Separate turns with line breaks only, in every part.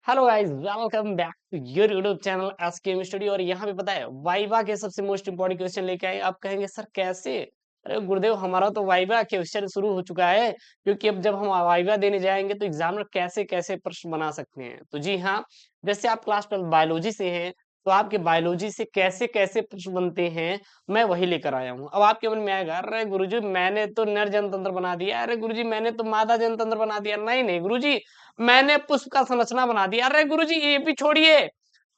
Hello guys, welcome back to your YouTube channel SKM study. और यहाँ पे पता है वाइवा के सबसे मोस्ट इंपॉर्टेंट क्वेश्चन लेके आए। आप कहेंगे सर कैसे? अरे गुरुदेव, हमारा तो वाइवा क्वेश्चन शुरू हो चुका है, क्योंकि अब जब हम वाइवा देने जाएंगे तो एग्जामिनर कैसे कैसे प्रश्न बना सकते हैं। तो जी हाँ, जैसे आप क्लास 12 बायोलॉजी से हैं, तो आपके बायोलॉजी से कैसे कैसे प्रश्न बनते हैं मैं वही लेकर आया हूँ। अब आपके मन में आएगा, अरे गुरुजी मैंने तो नर जनतंत्र बना दिया, अरे गुरुजी मैंने तो मादा जनतंत्र बना दिया। नहीं नहीं गुरुजी, मैंने पुष्प का संरचना बना दिया। अरे गुरुजी ये भी छोड़िए,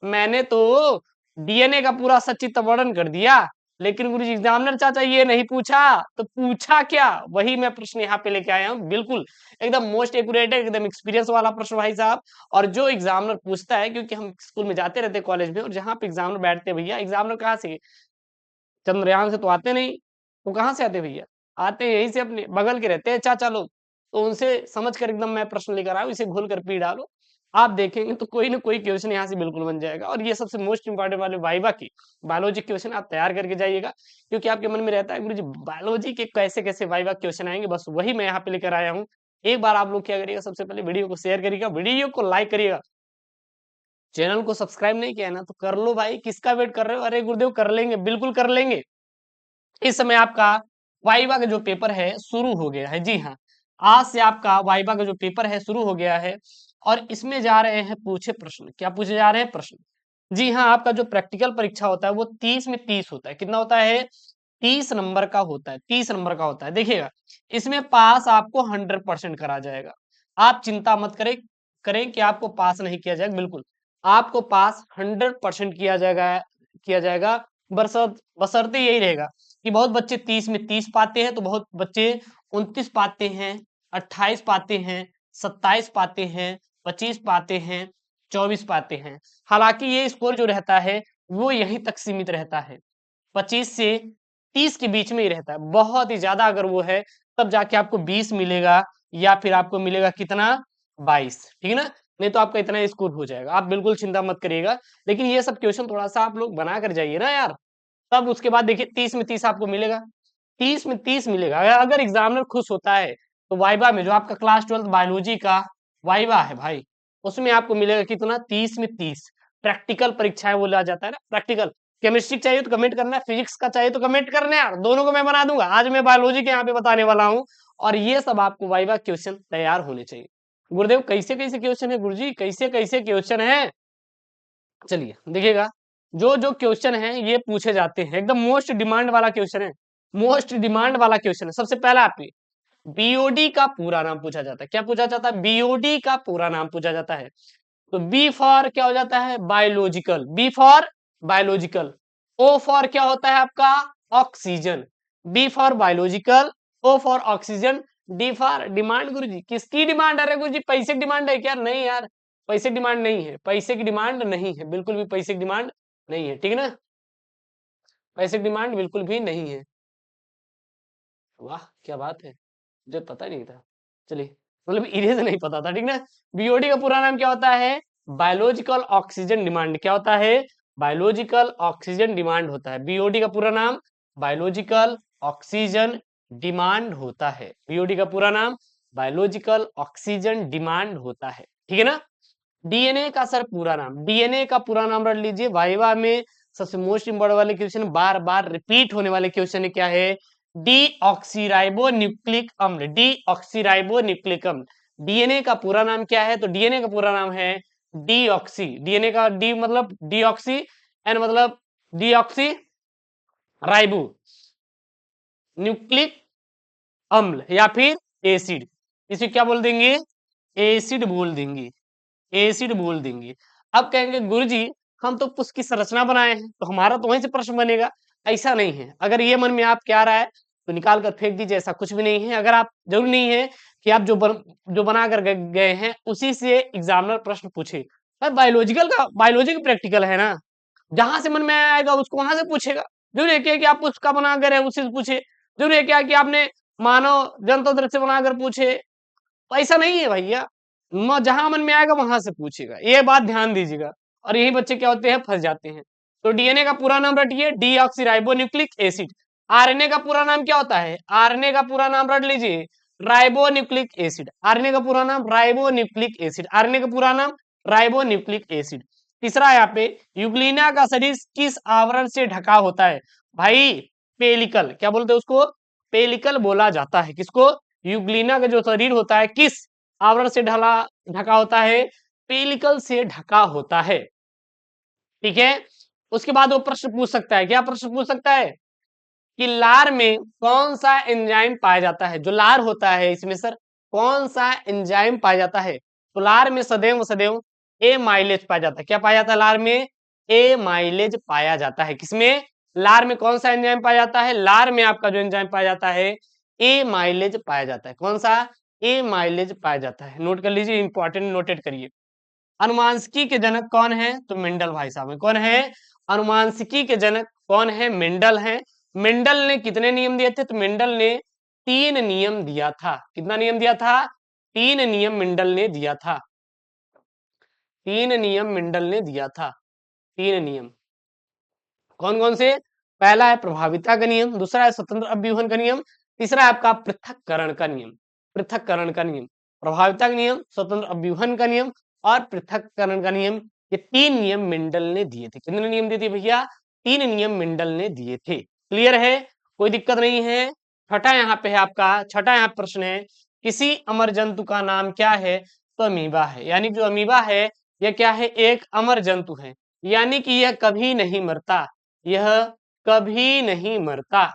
मैंने तो डीएनए का पूरा सचित्र वर्णन कर दिया। लेकिन गुरुजी एग्जामिनर चाचा ये नहीं पूछा, तो पूछा क्या? वही मैं प्रश्न यहाँ पे लेके आया हूँ। बिल्कुल एकदम मोस्ट एक्यूरेट है, एकदम एक्सपीरियंस वाला प्रश्न भाई साहब। और जो एग्जामिनर पूछता है, क्योंकि हम स्कूल में जाते रहते कॉलेज में, और जहाँ पे एग्जामिनर बैठते हैं भैया, एग्जामिनर कहाँ से? चंद्रयान से तो आते नहीं। वो कहाँ से आते भैया? आते यहीं से, अपने बगल के रहते हैं चाचा लोग। तो उनसे समझ कर एकदम मैं प्रश्न लेकर आया हूँ, इसे घोल कर पी डालो। आप देखेंगे तो कोई ना कोई क्वेश्चन यहाँ से बिल्कुल बन जाएगा। और ये सबसे मोस्ट इंपॉर्टेंट वाले वाइवा की बायोलॉजी क्वेश्चन आप तैयार करके जाइएगा, क्योंकि आपके मन में रहता है गुरुजी बायोलॉजी के कैसे कैसे वाइवा क्वेश्चन आएंगे, बस वही मैं यहाँ पे लेकर आया हूँ। एक बार आप लोग क्या करिएगा, सबसे पहले वीडियो को शेयर करिएगा, वीडियो को लाइक करिएगा, चैनल को सब्सक्राइब नहीं किया है ना तो कर लो भाई, किसका वेट कर रहे हो? अरे गुरुदेव कर लेंगे, बिल्कुल कर लेंगे। इस समय आपका वाइवा का जो पेपर है शुरू हो गया है। जी हाँ, आज से आपका वाइवा का जो पेपर है शुरू हो गया है। और इसमें जा रहे हैं पूछे प्रश्न। क्या पूछे जा रहे हैं? प्रश्न। जी हाँ, आपका जो प्रैक्टिकल परीक्षा होता है वो 30 में 30 होता है। कितना होता है? 30 नंबर का होता है। 30 नंबर का होता है। देखिएगा, इसमें पास आपको 100% करा जाएगा। आप चिंता मत करें करें कि आपको पास नहीं किया जाएगा। बिल्कुल आपको पास 100% किया जाएगा। बशर्ते यही रहेगा कि बहुत बच्चे 30 में 30 पाते हैं, तो बहुत बच्चे 29 पाते हैं, 28 पाते हैं, 27 पाते हैं, 25 पाते हैं, 24 पाते हैं। हालांकि ये स्कोर जो रहता है वो यहीं तक सीमित रहता है, 25 से 30 के बीच में ही रहता है। बहुत ही ज्यादा अगर वो है तब जाके आपको 20 मिलेगा, या फिर आपको मिलेगा कितना? 22। ठीक है ना? नहीं तो आपका इतना स्कोर हो जाएगा, आप बिल्कुल चिंता मत करिएगा। लेकिन ये सब क्वेश्चन थोड़ा सा आप लोग बना कर जाइए ना यार, तब उसके बाद देखिए 30 में 30 आपको मिलेगा। 30 में 30 मिलेगा। अगर एग्जामिनर खुश होता है तो वाइवा में जो आपका क्लास 12 बायोलॉजी का वाइवा है भाई, उसमें आपको मिलेगा कितना? 30 में 30। प्रैक्टिकल परीक्षाएं वो ला जाता है ना, प्रैक्टिकल। केमिस्ट्री चाहिए तो कमेंट करना है, फिजिक्स का चाहिए तो कमेंट करना है यार, दोनों को मैं बना दूंगा। आज मैं बायोलॉजी के यहाँ पे बताने वाला हूँ। और ये सब आपको वाइवा क्वेश्चन तैयार होने चाहिए। गुरुदेव कैसे कैसे क्वेश्चन है? गुरुजी कैसे कैसे क्वेश्चन है? चलिए देखिएगा, जो जो क्वेश्चन है ये पूछे जाते हैं, एकदम मोस्ट डिमांड वाला क्वेश्चन है। मोस्ट डिमांड वाला क्वेश्चन है। सबसे पहला आपके बीओडी का पूरा नाम पूछा जाता है। क्या पूछा जाता है? बीओडी का पूरा नाम पूछा जाता है। तो बी फॉर क्या हो जाता है? Biological. B for biological. O for क्या होता है आपका? Oxygen. B for biological, O for oxygen, D for demand. गुरु जी किसकी डिमांड? अरे गुरु जी पैसे की डिमांड है क्या? नहीं यार, पैसे की डिमांड नहीं है, पैसे की डिमांड नहीं है, बिल्कुल भी पैसे की डिमांड नहीं है। ठीक है ना? पैसे की डिमांड बिल्कुल भी नहीं है। वाह क्या बात है, मुझे पता नहीं था। चलिए, मतलब इन्हें से नहीं पता था। ठीक ना? बीओडी का पूरा नाम क्या होता है? Biological oxygen demand. क्या होता है? बायोलॉजिकल ऑक्सीजन डिमांड होता है। बीओडी का पूरा नाम बायोलॉजिकल ऑक्सीजन डिमांड होता है। बीओडी का पूरा नाम बायोलॉजिकल ऑक्सीजन डिमांड होता है। ठीक है ना? डीएनए का सर पूरा नाम, डीएनए का पूरा नाम रख लीजिए। वाइवा में सबसे मोस्ट इंपोर्टेंट वाले क्वेश्चन, बार बार रिपीट होने वाले क्वेश्चन क्या है? डीऑक्सीराइबो न्यूक्लिक अम्ल। डीऑक्सीराइबो न्यूक्लिक अम्ल। डीएनए का पूरा नाम क्या है? तो डीएनए का पूरा नाम है डीऑक्सी। डीएनए का डी मतलब डीऑक्सी, एन मतलब डीऑक्सी राइबो न्यूक्लिक अम्ल, या फिर एसिड। इसे क्या बोल देंगे? एसिड बोल देंगे। एसिड बोल देंगे। अब कहेंगे गुरुजी हम तो उसकी संरचना बनाए हैं, तो हमारा तो वहीं से प्रश्न बनेगा। ऐसा नहीं है। अगर ये मन में आप क्या आ रहा है तो निकाल कर फेंक दीजिए, ऐसा कुछ भी नहीं है। अगर आप, जरूरी नहीं है कि आप जो बना कर गए हैं उसी से एग्जामिनर प्रश्न पूछे। पर बायोलॉजिकल का, बायोलॉजी का प्रैक्टिकल है ना, जहां से मन में आएगा उसको वहां से पूछेगा। जरूरी है क्या कि आप उसका बना कर उसी से पूछे? जरूरी है क्या कि आपने मानव जनतंत्र से बनाकर पूछे? ऐसा नहीं है भैया, जहां मन में आएगा वहां से पूछेगा। ये बात ध्यान दीजिएगा। और यही बच्चे क्या होते हैं, फंस जाते हैं। तो डीएनए का पूरा नाम रटिए, डीऑक्सीराइबोन्यूक्लिक एसिड। आरएनए का पूरा नाम क्या होता है? आरएनए का पूरा नाम रट लीजिए, राइबोन्यूक्लिक एसिड। आरएनए का पूरा नाम राइबोन्यूक्लिक एसिड। आरएनए का पूरा नाम राइबोन्यूक्लिक एसिड। तीसरा यहाँ पे यूग्लिना का शरीर किस आवरण से ढका होता है? भाई पेलिकल, क्या बोलते हैं उसको? पेलिकल बोला जाता है। किसको? यूग्लिना का जो शरीर होता है किस आवरण से ढका होता है? पेलिकल से ढका होता है। ठीक है, उसके बाद वो प्रश्न पूछ सकता है, क्या प्रश्न पूछ सकता है कि लार में कौन सा एंजाइम पाया जाता है? जो लार होता है इसमें सर कौन सा एंजाइम पाया जाता है? तो लार में सदैव सदैव ए माइलेज पाया जाता है। क्या पाया जाता है लार में? ए माइलेज पाया जाता है। किसमें? लार में कौन सा एंजाइम पाया जाता है? लार में आपका जो एंजाइम पाया जाता है ए माइलेज पाया जाता है। कौन सा? ए माइलेज पाया जाता है। नोट कर लीजिए, इंपॉर्टेंट, नोटेट करिए। अनुमांशिकी के जनक कौन है? तो मेंडल भाई साहब है। कौन है? अनुमांशिकी के जनक कौन है? मेंडल है। मेंडल ने कितने नियम दिए थे? तो मेंडल ने 3 नियम दिया था। कितना नियम दिया था? 3 नियम मेंडल ने दिया था। 3 नियम मेंडल ने दिया था। 3 नियम कौन कौन से? पहला है प्रभाविता का नियम, दूसरा है स्वतंत्र अभ्यूहन का नियम, तीसरा है आपका पृथक्करण का नियम। पृथक्करण का नियम, प्रभाविता का नियम, स्वतंत्र अभ्यूहन का नियम और पृथक्करण का नियम। ये 3 नियम मेंडल ने दिए थे। कितने नियम दिए थे भैया? 3 नियम मेंडल ने दिए थे। क्लियर है? कोई दिक्कत नहीं है। छठा यहाँ पे है आपका, छठा यहाँ प्रश्न है, किसी अमर जंतु का नाम क्या है? तो अमीबा है। यानी जो अमीबा है यह क्या है? एक अमर जंतु है, यानी कि यह कभी नहीं मरता। यह कभी नहीं मरता,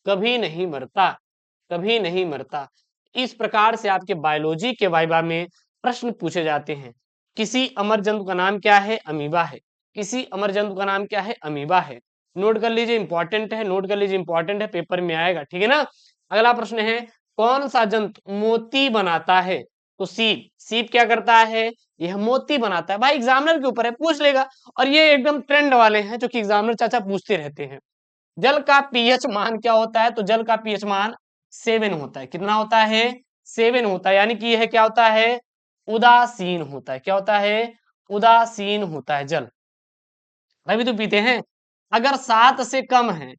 कभी नहीं मरता, कभी नहीं मरता। इस प्रकार से आपके बायोलॉजी के वाइवा में प्रश्न पूछे जाते हैं। किसी अमर जंतु का नाम क्या है? अमीबा है। किसी अमर जंतु का नाम क्या है? अमीबा है। नोट कर लीजिए, इंपॉर्टेंट है, नोट कर लीजिए, इंपॉर्टेंट है, पेपर में आएगा। ठीक है ना? अगला प्रश्न है, कौन सा जंतु मोती बनाता है? तो सीप। सीप क्या करता है? यह मोती बनाता है। भाई एग्जामिनर के ऊपर है, पूछ लेगा। और ये एकदम ट्रेंड वाले हैं जो कि एग्जामिनर चाचा पूछते रहते हैं। जल का पीएच मान क्या होता है? तो जल का पीएच मान 7 होता है। कितना होता है? 7 होता है। यानी कि यह क्या होता है? उदासीन होता है। क्या होता है? उदासीन होता है जल। भाई भी तो पीते हैं। अगर 7 से कम है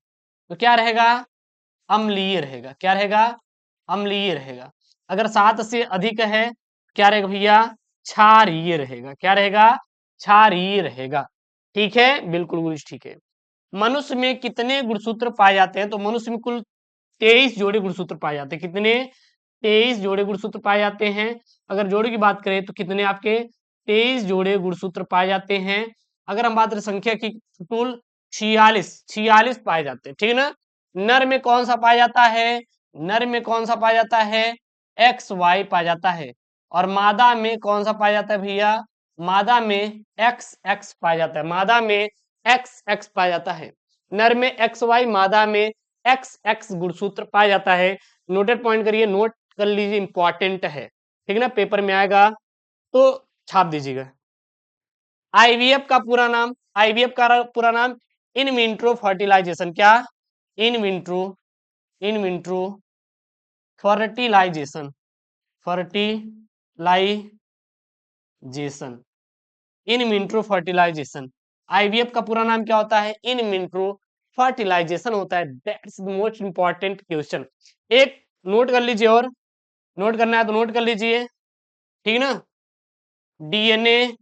तो क्या रहेगा? अम्लीय रहेगा। क्या रहेगा? अम्लीय रहेगा। अगर 7 से अधिक है क्या रहेगा भैया? क्षारीय रहेगा। क्या रहेगा? क्षारीय रहेगा। ठीक है, बिल्कुल गुरुजी, ठीक है। मनुष्य में कितने गुणसूत्र पाए जाते हैं? तो मनुष्य में कुल 23 जोड़े गुणसूत्र पाए जाते हैं। कितने? 23 जोड़े गुणसूत्र पाए जाते हैं। अगर जोड़े की बात करें तो कितने आपके? 23 जोड़े गुणसूत्र पाए जाते हैं। अगर हम बात करें संख्या की, कुल 46 पाए जाते हैं। ठीक है ना? नर में कौन सा पाया जाता है? नर में कौन सा पाया जाता है? XY पाया जाता है। और मादा में कौन सा पाया जाता है भैया? मादा में XX पाया जाता है। मादा में XX पाया जाता है। नर में XY, मादा में XX गुणसूत्र पाया जाता है। नोटेड पॉइंट करिए, नोट कर लीजिए, इंपॉर्टेंट है। ठीक है ना? पेपर में आएगा तो छाप दीजिएगा। आईवीएफ का पूरा नाम, आईवीएफ का पूरा नाम इन विट्रो फर्टिलाइजेशन। क्या? In vitro, in vitro fertilisation, fertilisation, in vitro fertilisation. IVF का पूरा नाम क्या होता है? इन विट्रो फर्टिलाइजेशन होता है। That's the most important question. एक नोट कर लीजिए, और नोट करना है तो नोट कर लीजिए। ठीक ना? डीएनए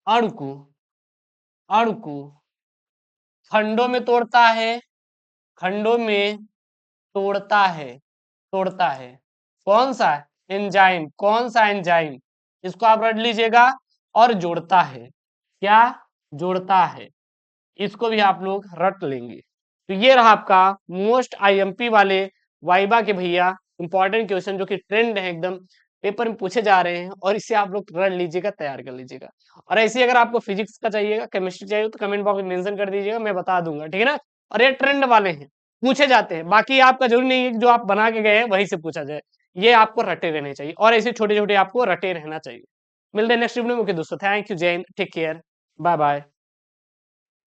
अणु को, अणु को खंडों में तोड़ता है, खंडों में तोड़ता है, तोड़ता है। कौन सा? एंजाइम। कौन सा एंजाइम? इसको आप रट लीजिएगा। और जोड़ता है। क्या? जोड़ता है। इसको भी आप लोग रट लेंगे। तो ये रहा आपका मोस्ट आईएमपी वाले वाइबा के भैया इंपॉर्टेंट क्वेश्चन, जो कि ट्रेंड है एकदम, पेपर में पूछे जा रहे हैं। और इससे आप लोग रट लीजिएगा, तैयार कर लीजिएगा। और ऐसे ही अगर आपको फिजिक्स का चाहिएगा, केमिस्ट्री चाहिए, तो कमेंट बॉक्स में मेंशन कर दीजिएगा, मैं बता दूंगा। ठीक है ना? और ये ट्रेंड वाले हैं, पूछे जाते हैं। बाकी आपका जरूरी नहीं है कि जो आप बना के गए हैं वहीं से पूछा जाए। ये आपको रटे रहने चाहिए, और ऐसे छोटे छोटे आपको रटे रहना चाहिए। मिलते हैं नेक्स्ट वीडियो में। ओके दोस्तों, थैंक यू, जय हिंद, टेक केयर, बाय बाय।